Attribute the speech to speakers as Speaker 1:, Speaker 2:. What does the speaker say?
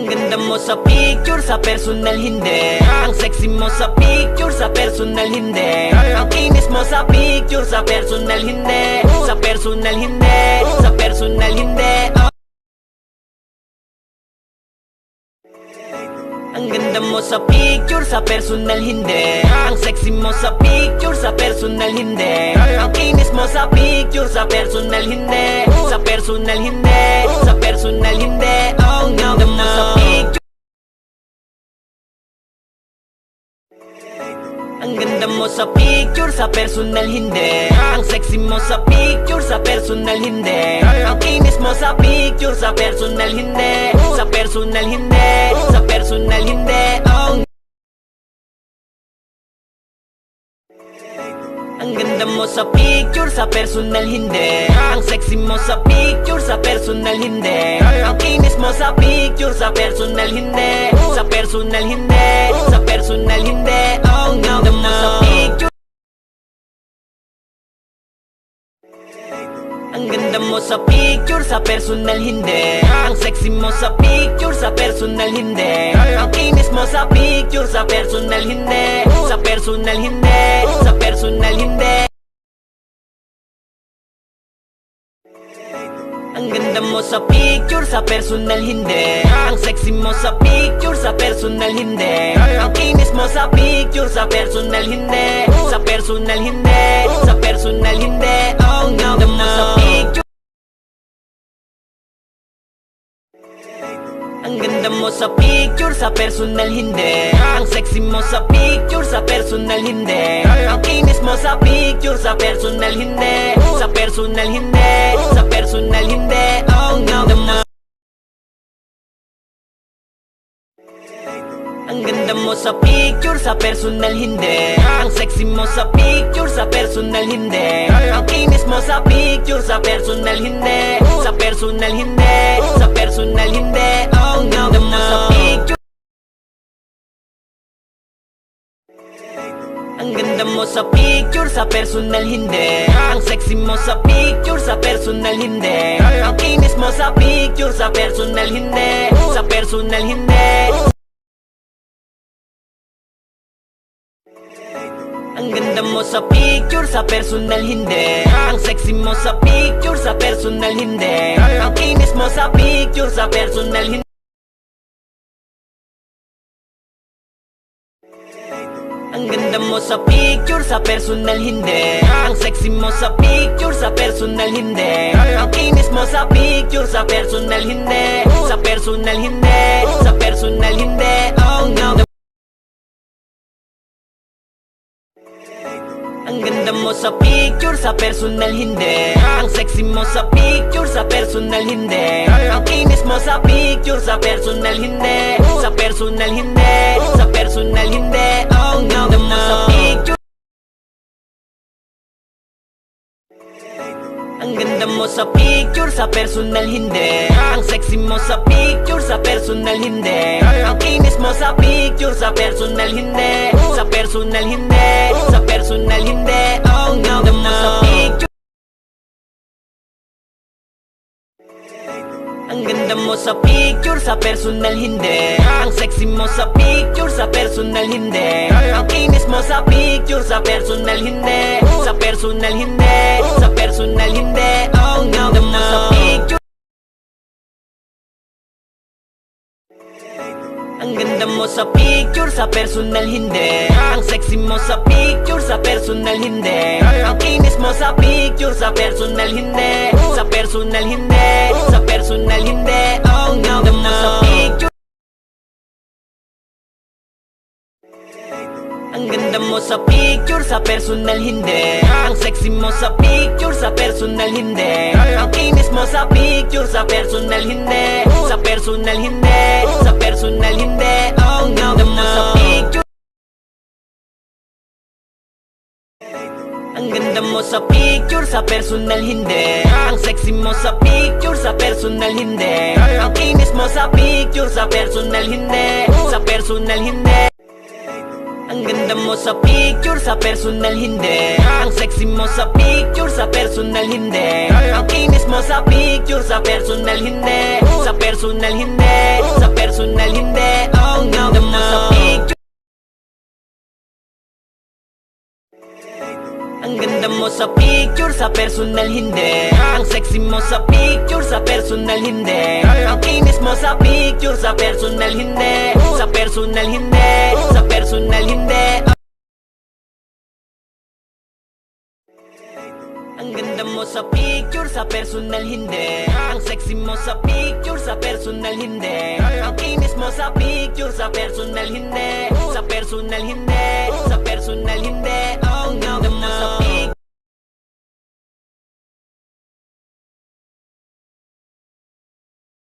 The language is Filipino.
Speaker 1: Ang ganda mo sa picture, sa personal hindi. Ang sexy mo sa picture, sa personal hindi. Ang kinis mo sa picture, sa personal hindi. Sa personal hindi, sa personal hindi. Ang ganda mo sa picture, sa personal hindi. Ang sexy mo sa picture, sa personal hindi. Ang kinis mo sa picture, sa personal hindi. Sa personal hindi, sa personal hindi. Ang ganda mo sa picture. Ang ganda mo sa picture, sa personal hindi. Ang sexy mo sa picture, sa personal hindi. Ang kinis mo sa picture, sa personal hindi. Sa personal hindi, sa personal hindi. Ang ganda mo sa picture, sa personal hindi. Ang sexy mo sa picture, sa personal hindi. Ang kinis mo sa picture, sa personal hindi. Sa personal hindi, sa personal hindi. Ang ganda mo sa picture. Ang ganda mo sa picture, sa personal hindi. Ang sexy mo sa picture, sa personal hindi. Ang kinis mo sa picture, sa personal hindi. Sa personal hindi, sa personal hindi. Ang ganda mo sa picture, sa personal hindi. Ang sexy mo sa picture, sa personal hindi. Ang kinis mo sa picture, sa personal hindi. Sa personal hindi, sa personal hindi. Ang ganda mo sa picture. Ang ganda mo sa picture, sa personal hindi. Ang sexy mo sa picture, sa personal hindi. Ang kinis mo sa picture, sa personal hindi. Sa personal hindi, sa personal hindi. Ang ganda mo. Ang ganda mo sa picture, sa personal hindi. Ang sexy mo sa picture, sa personal hindi. Ang kinis mo sa picture, sa personal hindi. Sa personal hindi, sa personal hindi. Ang ganda mo sa picture. Ang ganda mo sa picture, sa personal hindi. Ang sexy mo sa picture, sa personal hindi. Ang kinis mo sa picture, sa personal hindi. Sa personal hindi. Ang ganda mo sa picture, sa personal hindi. Ang sexy mo sa picture, sa personal hindi. Ang kinis mo sa picture, sa personal hindi. Ang ganda mo sa picture, sa personal hindi. Ang sexy mo sa picture, sa personal hindi. Ang kinis mo sa picture, sa personal hindi. Sa personal hindi, sa personal hindi. Ang ganda. Ang ganda mo sa picture, sa personal hindi. Ang sexy mo sa picture, sa personal hindi. Ang kinis mo sa picture, sa personal hindi. Sa personal hindi, sa personal hindi. Ang ganda mo sa picture. Ang ganda mo sa picture, sa personal hindi. Ang sexy mo sa picture, sa personal hindi. Ang kinis mo sa picture, sa personal hindi. Sa personal hindi, sa personal hindi. Ang ganda mo sa picture. Ang ganda mo sa picture, sa personal hindi. Ang sexy mo sa picture, sa personal hindi. Ang kinis mo sa picture, sa personal hindi. Sa personal hindi, sa personal hindi. Ang ganda mo sa picture. Ang ganda mo sa picture, sa personal hindi. Ang sexy mo sa picture, sa personal hindi. Ang kinis mo sa picture, sa personal hindi. Sa personal hindi, sa personal hindi. Ang ganda mo sa picture. Ang ganda mo sa picture, sa personal hindi. Ang sexy mo sa picture, sa personal hindi. Ang kinis mo sa picture, sa personal hindi. Sa personal hindi, sa personal hindi. Ang ganda mo sa picture. Ang ganda mo sa picture, sa personal hindi. Ang sexy mo sa picture, sa personal hindi. Ang kinis mo sa picture, sa personal hindi. Sa personal hindi. Ang ganda mo sa picture, sa personal hindi. Ang sexy mo sa picture, sa personal hindi. Ang kinis mo sa picture, sa personal hindi. Sa personal hindi, sa personal mo sa picture, sa personal hindi. Ang sexy mo sa picture, sa personal hindi. Ang kinis mo sa picture, sa personal hindi. Sa personal hindi, sa personal hindi. Ang ganda mo sa picture, sa personal hindi. Ang sexy mo sa picture, sa personal hindi. Ang kinis mo sa picture, sa personal hindi. Sa personal hindi, sa personal hindi.